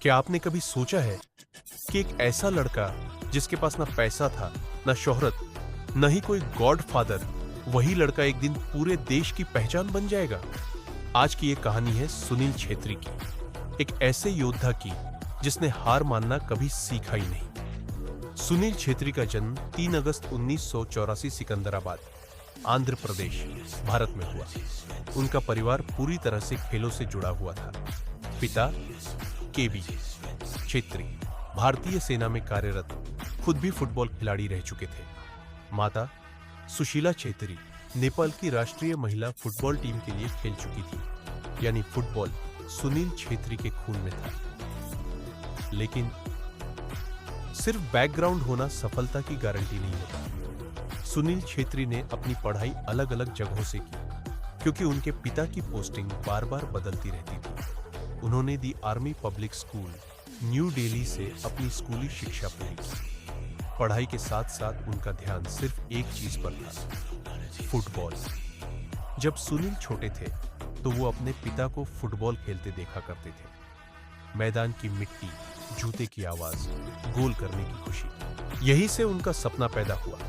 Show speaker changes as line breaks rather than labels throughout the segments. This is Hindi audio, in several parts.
क्या आपने कभी सोचा है कि एक ऐसा लड़का जिसके पास ना पैसा था, ना शोहरत, न ही कोई गॉड फादर, वही लड़का एक दिन पूरे देश की पहचान बन जाएगा? आज की ये कहानी है सुनील छेत्री की, एक ऐसे योद्धा की जिसने हार मानना कभी सीखा ही नहीं। सुनील छेत्री का जन्म 3 अगस्त 1984 सिकंदराबाद, आंध्र प्रदेश, भारत में हुआ। उनका परिवार पूरी तरह से खेलों से जुड़ा हुआ था। पिता केबी छेत्री भारतीय सेना में कार्यरत, खुद भी फुटबॉल खिलाड़ी रह चुके थे। माता सुशीला छेत्री नेपाल की राष्ट्रीय महिला फुटबॉल टीम के लिए खेल चुकी थी, यानी फुटबॉल सुनील छेत्री के खून में था। लेकिन सिर्फ बैकग्राउंड होना सफलता की गारंटी नहीं होता। सुनील छेत्री ने अपनी पढ़ाई अलग अलग जगहों से की, क्योंकि उनके पिता की पोस्टिंग बार बार बदलती रहती थी। उन्होंने दी army public school new Delhi से अपनी स्कूली शिक्षा पूरी की। पढ़ाई के साथ साथ उनका ध्यान सिर्फ एक चीज पर था, फुटबॉल। जब सुनील छोटे थे तो वो अपने पिता को फुटबॉल खेलते देखा करते थे। मैदान की मिट्टी, जूते की आवाज, गोल करने की खुशी, यही से उनका सपना पैदा हुआ।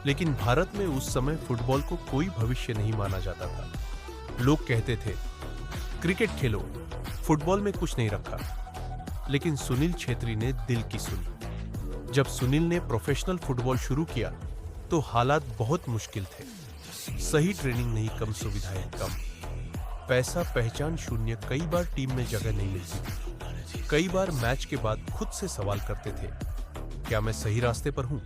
लेकिन भारत में उस समय फुटबॉल को कोई भविष्य नहीं माना जाता था। लोग कहते थे, क्रिकेट खेलो, फुटबॉल में कुछ नहीं रखा। लेकिन सुनील छेत्री ने दिल की सुनी। जब सुनील ने प्रोफेशनल फुटबॉल शुरू किया तो हालात बहुत मुश्किल थे। सही ट्रेनिंग नहीं, कम सुविधाएं, कम पैसा, पहचान शून्य। कई बार टीम में जगह नहीं मिलती थी। कई बार मैच के बाद खुद से सवाल करते थे, क्या मैं सही रास्ते पर हूं?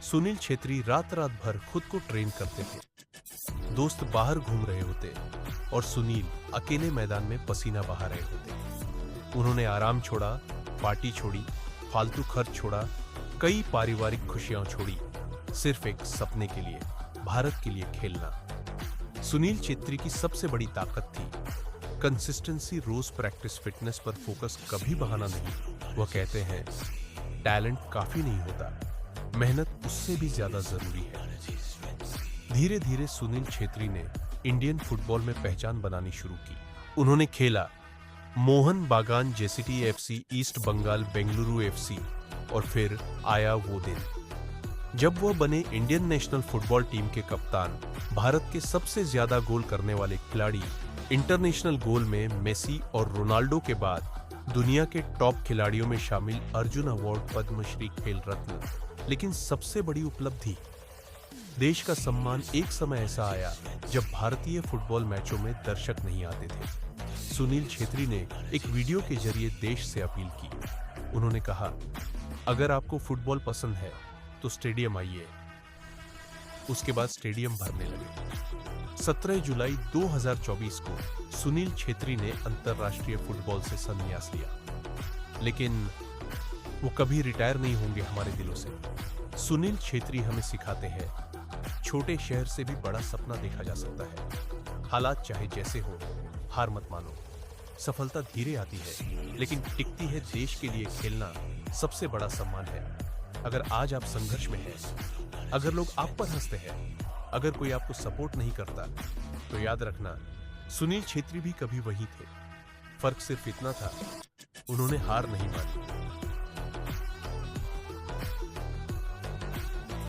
सुनील छेत्री रात रात भर खुद को ट्रेन करते थे। दोस्त बाहर घूम रहे होते और सुनील अकेले मैदान में पसीना बहा रहे होते। उन्होंने आराम छोड़ा, पार्टी छोड़ी, फालतू खर्च छोड़ा, कई पारिवारिक खुशियां छोड़ी, सिर्फ एक सपने के लिए, भारत के लिए खेलना। सुनील छेत्री की सबसे बड़ी ताकत थी कंसिस्टेंसी, रोज प्रैक्टिस, फिटनेस पर फोकस, कभी बहाना नहीं। वह कहते हैं, टैलेंट काफी नहीं होता, मेहनत उससे भी ज्यादा जरूरी है। धीरे धीरे सुनील छेत्री ने इंडियन फुटबॉल में पहचान बनानी शुरू की। उन्होंने खेला Mohun Bagan, JCT FC, East Bengal, Bengaluru FC, और फिर आया वो दिन जब वह बने इंडियन नेशनल फुटबॉल टीम के कप्तान, भारत के सबसे ज्यादा गोल करने वाले खिलाड़ी। इंटरनेशनल गोल में मेसी और रोनाल्डो के बाद दुनिया के टॉप खिलाड़ियों में शामिल, अर्जुन अवार्ड, पद्मश्री, खेल रत्न। लेकिन सबसे बड़ी उपलब्धि, देश का सम्मान। एक समय ऐसा आया जब भारतीय फुटबॉल मैचों में दर्शक नहीं आते थे। सुनील छेत्री ने एक वीडियो के जरिए देश से अपील की। उन्होंने कहा, अगर आपको फुटबॉल पसंद है तो स्टेडियम आइए। उसके बाद स्टेडियम भरने लगे। 17 जुलाई 2024 को सुनील छेत्री ने अंतरराष्ट्रीय फुटबॉल से संन्यास लिया। लेकिन वो कभी रिटायर नहीं होंगे हमारे दिलों से। सुनील छेत्री हमें सिखाते हैं, छोटे शहर से भी बड़ा सपना देखा जा सकता है। हालात चाहे जैसे हो, हार मत मानो। सफलता धीरे आती है, लेकिन टिकती है। देश के लिए खेलना सबसे बड़ा सम्मान है। अगर आज आप संघर्ष में हैं, अगर लोग आप पर हंसते हैं, अगर कोई आपको सपोर्ट नहीं करता, तो याद रखना, सुनील छेत्री भी कभी वही थे। फर्क सिर्फ इतना था, उन्होंने हार नहीं मानी।